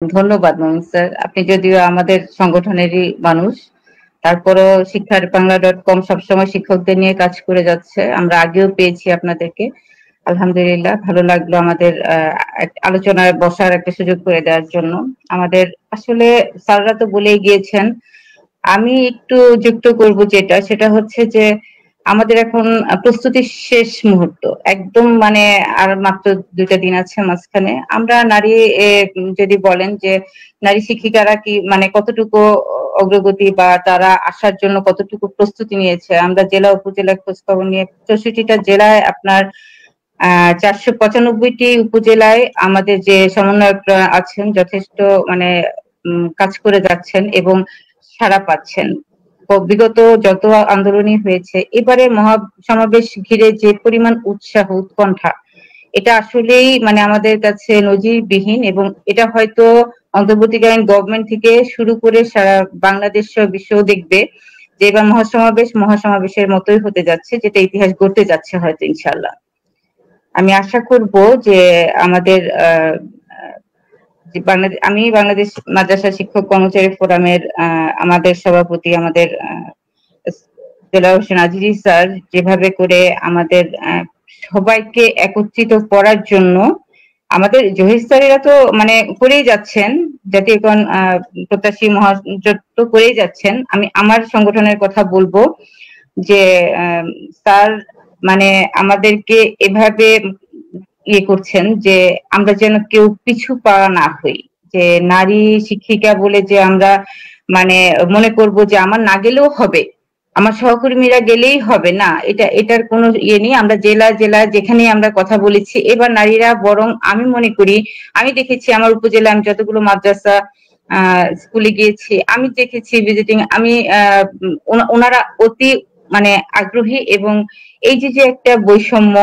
ধন্যবাদ মোমিন স্যার। আপনি যদিও আমাদের সংগঠনেরই মানুষ, তারপরেও শিক্ষার বাংলা.কম সবসময় শিক্ষকদের নিয়ে কাজ করে যাচ্ছে। আমরা আগেও পেয়েছি আপনাদেরকে। আলহামদুলিল্লাহ, ভালো লাগলো আমাদের আলোচনায় বসার একটা সুযোগ করে দেওয়ার জন্য। আমাদের আসলে স্যাররা তো বলেই গিয়েছেন। আমি একটু যুক্ত করব যেটা, সেটা হচ্ছে যে আমাদের এখন প্রস্তুতির শেষ মুহূর্ত। একদম মানে আর মাত্র ২টা দিন আছে মাঝখানে। আমরা নারী যদি বলেন যে নারী শিক্ষিকারা কি মানে কতটুকু অগ্রগতি বা তারা আসার জন্য কতটুকু প্রস্তুতি নিয়েছে, আমরা জেলা উপজেলার খোঁজখবর নিয়ে ৬৪টা জেলায় আপনার ৪৯৫টি উপজেলায় আমাদের যে সমন্বয়করা আছেন যথেষ্ট মানে কাজ করে যাচ্ছেন এবং সাড়া পাচ্ছেন। বিগত যত আন্দোলনই হয়েছে, এবারে মহাসমাবেশ ঘিরে যে পরিমাণ উৎসাহ উৎকণ্ঠা, এটা আসলেই মানে আমাদের কাছে নজিরবিহীন, এবং এটা হয়তো অন্তর্বর্তীকালীন গভর্নমেন্ট থেকে শুরু করে সারা বাংলাদেশ বিশ্ব দেখবে যে এবার মহাসমাবেশের মতোই হতে যাচ্ছে, যেটা ইতিহাস গড়তে যাচ্ছে হয়তো ইনশাল্লাহ। আমি আশা করব যে আমাদের আমি বাংলাদেশ মাদ্রাসা শিক্ষক কর্মচারী ফোরামের আমাদের সভাপতি, আমাদের দেলোয়ার হোসেন আজিজি স্যার যেভাবে করে আমাদের সবাইকে একত্রিত করার জন্য, আমাদের জহির স্যারেরা তো মানে করেই যাচ্ছেন, জাতীয়করণ প্রত্যাশী মহাজোট তো করেই যাচ্ছেন। আমি আমার সংগঠনের কথা বলবো যে স্যার মানে আমাদেরকে এভাবে করছেন যে আমরা যেন কেউ পিছু পা না হই, যে নারী শিক্ষিকা বলে যে আমরা মানে মনে করব যে আমার না গেলেও হবে, আমার সহকর্মীরা গেলেই হবে না, এটার কোনো নেই। আমরা জেলা জেলা যেখানে আমরা কথা বলেছি, এবার নারীরা বরং আমি মনে করি, আমি দেখেছি আমার উপজেলায় আমি যতগুলো মাদ্রাসা স্কুলে গিয়েছি, আমি দেখেছি ভিজিটিং, আমি ওনারা অতি মানে আগ্রহী, এবং এই যে যে একটা বৈষম্য,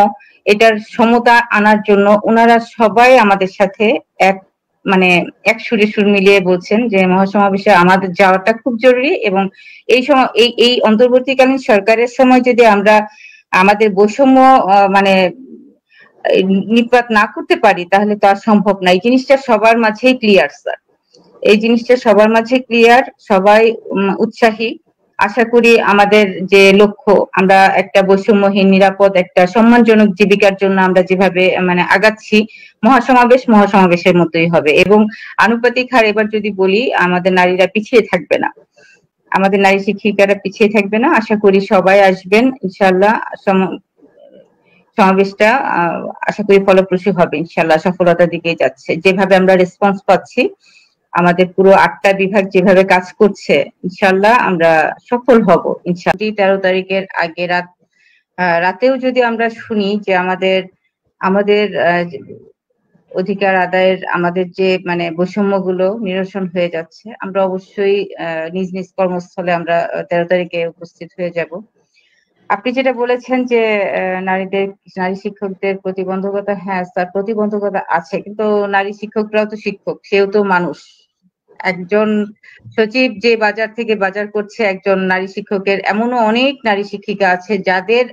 এটার সমতা আনার জন্য ওনারা সবাই আমাদের সাথে এক মানে এক সুরে সুর মিলিয়ে বলছেন যে মহাসমাবেশে আমাদের যাওয়াটা খুব জরুরি, এবং এই সময় এই অন্তর্বর্তীকালীন সরকারের সময় যদি আমরা আমাদের বৈষম্য মানে নিপাত না করতে পারি তাহলে তো আর সম্ভব না। এই জিনিসটা সবার মাঝেই ক্লিয়ার স্যার, এই জিনিসটা সবার মাঝে ক্লিয়ার, সবাই উৎসাহী। আশা করি আমাদের যে লক্ষ্য, আমরা একটা বৈষম্যহীন নিরাপদ একটা সম্মানজনক জীবিকার জন্য আমরা যেভাবে মানে আগাচ্ছি, মহাসমাবেশের মতোই হবে, এবং আনুপাতিক হার এবার যদি বলি আমাদের নারীরা পিছিয়ে থাকবে না, আমাদের নারী শিক্ষিকারা পিছিয়ে থাকবে না। আশা করি সবাই আসবেন ইনশাআল্লাহ। সমাবেশটা আশা করি ফলপ্রসূ হবে ইনশাআল্লাহ, সফলতার দিকে যাচ্ছে। যেভাবে আমরা রেসপন্স পাচ্ছি, আমাদের পুরো 8টা বিভাগ যেভাবে কাজ করছে, ইনশাআল্লাহ আমরা সফল হব ইনশাআল্লাহ। 13 তারিখের আগে রাতেও যদি আমরা শুনি যে আমাদের আমাদের অধিকার আদায়ের আমাদের যে মানে বৈষম্যগুলো নিরসন হয়ে যাচ্ছে, আমরা অবশ্যই নিজ নিজ কর্মস্থলে আমরা 13 তারিখে উপস্থিত হয়ে যাব। আপনি যেটা বলেছেন যে নারী শিক্ষকদের প্রতিবন্ধকতা, হ্যাঁ স্যার প্রতিবন্ধকতা আছে, কিন্তু নারী শিক্ষকরাও তো শিক্ষক, সেও তো মানুষ। একজন সচিব যে বাজার থেকে বাজার করছে, একজন নারী শিক্ষকের এমনও অনেক নারী শিক্ষিকা আছে যাদের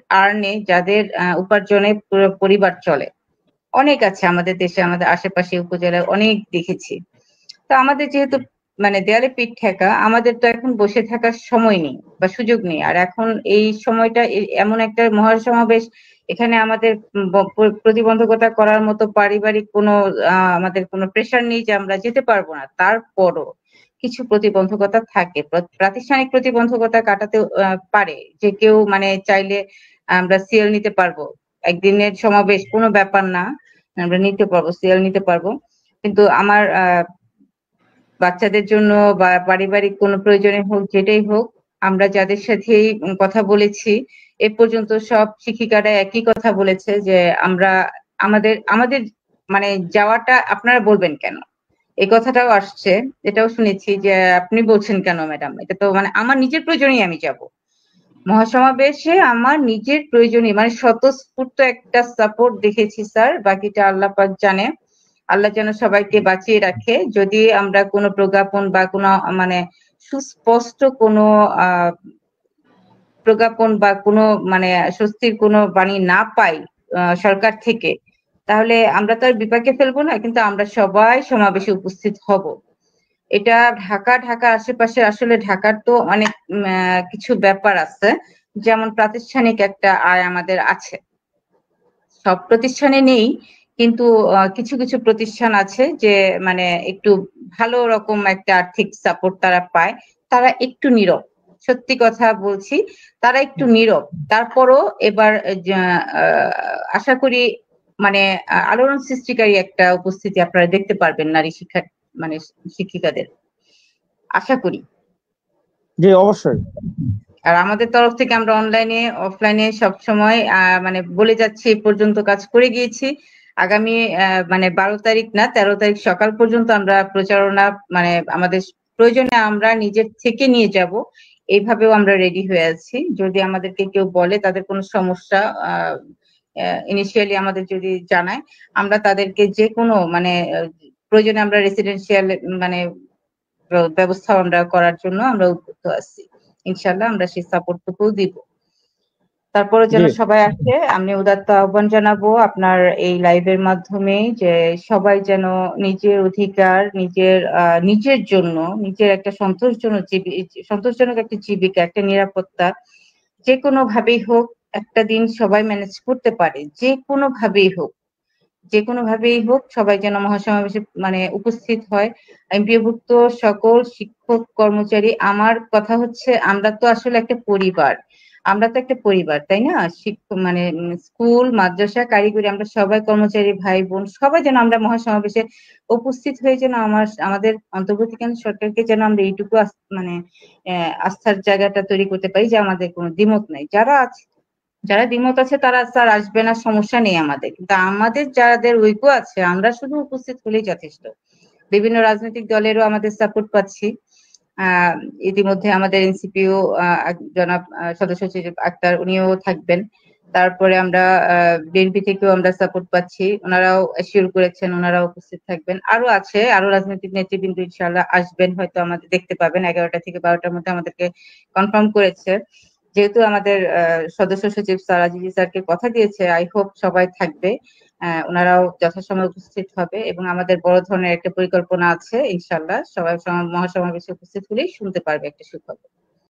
যাদের উপার্জনে পুরো পরিবার চলে, অনেক আছে আমাদের দেশে, আমাদের আশেপাশে উপজেলায় অনেক দেখেছি। তো আমাদের যেহেতু মানে দেয়ালে পিঠ ঠেকা, আমাদের তো এখন বসে থাকার সময় নেই বা সুযোগ নেই। আর এখন এই সময়টা এমন একটা মহাসমাবেশ, এখানে আমাদের প্রতিবন্ধকতা করার মতো পারিবারিক কোনো আমাদের কোনো প্রেশার নেই যে আমরা যেতে পারবো না। তারপরও কিছু প্রতিবন্ধকতা থাকে, প্রাতিষ্ঠানিক প্রতিবন্ধকতা কাটাতে পারে, যে কেউ মানে চাইলে আমরা সিএল নিতে পারবো, একদিনের সমাবেশ কোনো ব্যাপার না, আমরা নিতে পারবো, সিএল নিতে পারবো। কিন্তু আমার বাচ্চাদের জন্য বা পারিবারিক কোনো প্রয়োজনে হোক, যেটাই হোক, আমরা যাদের সাথেই কথা বলেছি এ পর্যন্ত সব শিক্ষিকারা একই কথা বলেছে যে আমরা আমাদের আমাদের মানে যাওয়াটা আপনারা বলবেন কেন, এই কথাটাও আসছে, এটাও শুনেছি যে আপনি বলছেন কেন ম্যাডাম, এটা তো মানে আমার নিজের প্রয়োজনেই আমি যাব মহাসমাবেশে, আমার নিজের প্রয়োজনীয় মানে স্বতঃস্ফূর্ত একটা সাপোর্ট দেখেছি স্যার, বাকিটা আল্লাহ পাক জানে। আল্লাহ যেন সবাইকে বাঁচিয়ে রাখে। যদি আমরা কোনো প্রজ্ঞাপন বা কোনো মানে সুস্পষ্ট কোনো প্রজ্ঞাপন বা কোনো মানে স্বস্তির কোনো বাণী না পাই সরকার থেকে, তাহলে আমরা তো আর বিপাকে ফেলবো না, কিন্তু আমরা সবাই সমাবেশে উপস্থিত হব। এটা ঢাকার আশেপাশে, আসলে ঢাকার তো অনেক কিছু ব্যাপার আছে, যেমন প্রাতিষ্ঠানিক একটা আয় আমাদের আছে, সব প্রতিষ্ঠানে নেই, কিন্তু কিছু কিছু প্রতিষ্ঠান আছে যে মানে একটু ভালো রকম একটা আর্থিক সাপোর্ট তারা পায়, তারা একটু নীরব, সত্যি কথা বলছি, তারা একটু নীরব। তারপরও এবার আশা করি মানে আলোড়ন সৃষ্টিকারী একটা উপস্থিতি আপনারা দেখতে পারবেন নারী শিক্ষা মানে শিক্ষিকাদের, আশা করি। জি অবশ্যই। আর আমাদের তরফ থেকে আমরা অনলাইনে অফলাইনে সবসময় মানে বলে যাচ্ছি, এই পর্যন্ত কাজ করে গিয়েছি। আগামী মানে 12 তারিখ না 13 তারিখ সকাল পর্যন্ত আমরা প্রচারণা মানে আমাদের প্রয়োজনে আমরা নিজের থেকে নিয়ে যাব, এইভাবেও আমরা রেডি হয়ে আছি। যদি আমাদেরকে কেউ বলে তাদের কোনো সমস্যা ইনিশিয়ালি আমাদের যদি জানায়, আমরা তাদেরকে যে কোনো মানে প্রয়োজনে আমরা রেসিডেন্সিয়াল মানে ব্যবস্থা আমরা করার জন্য আমরা উদ্যত আছি। ইনশাল্লাহ আমরা সেই সাপোর্টটুকুও দিব। তারপরে যেন সবাই আসে, আমি উদাত্ত আহ্বান জানাবো আপনার এই লাইভের মাধ্যমে যে সবাই যেন নিজের অধিকার, নিজের জন্য, নিজের একটা সন্তোষজনক একটা জীবিকা, একটা নিরাপত্তা যে কোনো ভাবেই হোক একটা দিন সবাই ম্যানেজ করতে পারে, যে কোনো ভাবেই হোক, যে কোনো ভাবেই হোক সবাই যেন মহাসমাবেশে মানে উপস্থিত হয়। এমপিওভুক্ত সকল শিক্ষক কর্মচারী, আমার কথা হচ্ছে আমরা তো আসলে একটা পরিবার, আমরা তো একটা পরিবার, তাই না? মানে স্কুল, মাদ্রাসা, কারিগরি, আমরা সবাই কর্মচারী ভাই বোন, সবাই যেন আমরা মহাসমাবেশে উপস্থিত হয়ে যেন আমাদের অন্তর্বর্তীকালীন সরকারকে যেন আমরা এইটুকু মানে আস্থার জায়গাটা তৈরি করতে পারি যে আমাদের কোনো দ্বিমত নাই। যারা দ্বিমত আছে তারা স্যার আসবে না, সমস্যা নেই আমাদের, কিন্তু আমাদের যাদের ঐক্য আছে আমরা শুধু উপস্থিত হলেই যথেষ্ট। বিভিন্ন রাজনৈতিক দলেরও আমাদের সাপোর্ট পাচ্ছি। ইতিমধ্যে আমাদের এনসিপিও জনাব সদস্য সচিব আক্তার উনিও থাকবেন। তারপরে আমরা বিএনপি থেকেও আমরা সাপোর্ট পাচ্ছি, ওনারাও অ্যাসিওর করেছেন ওনারাও উপস্থিত থাকবেন। আরো আছে, আরো রাজনৈতিক নেতৃবৃন্দ ইনশাআল্লাহ আসবেন, হয়তো আমাদের দেখতে পাবেন 11টা থেকে 12টার মধ্যে আমাদেরকে কনফার্ম করেছে। যেহেতু আমাদের সদস্য সচিব স্যার আজিজি স্যারকে কথা দিয়েছে, আই হোপ সবাই থাকবে, ওনারাও যথাসময়ে উপস্থিত হবে এবং আমাদের বড় ধরনের একটা পরিকল্পনা আছে, ইনশাআল্লাহ সবাই মহাসমাবেশে উপস্থিত হলেই শুনতে পারবে একটা সুখবর।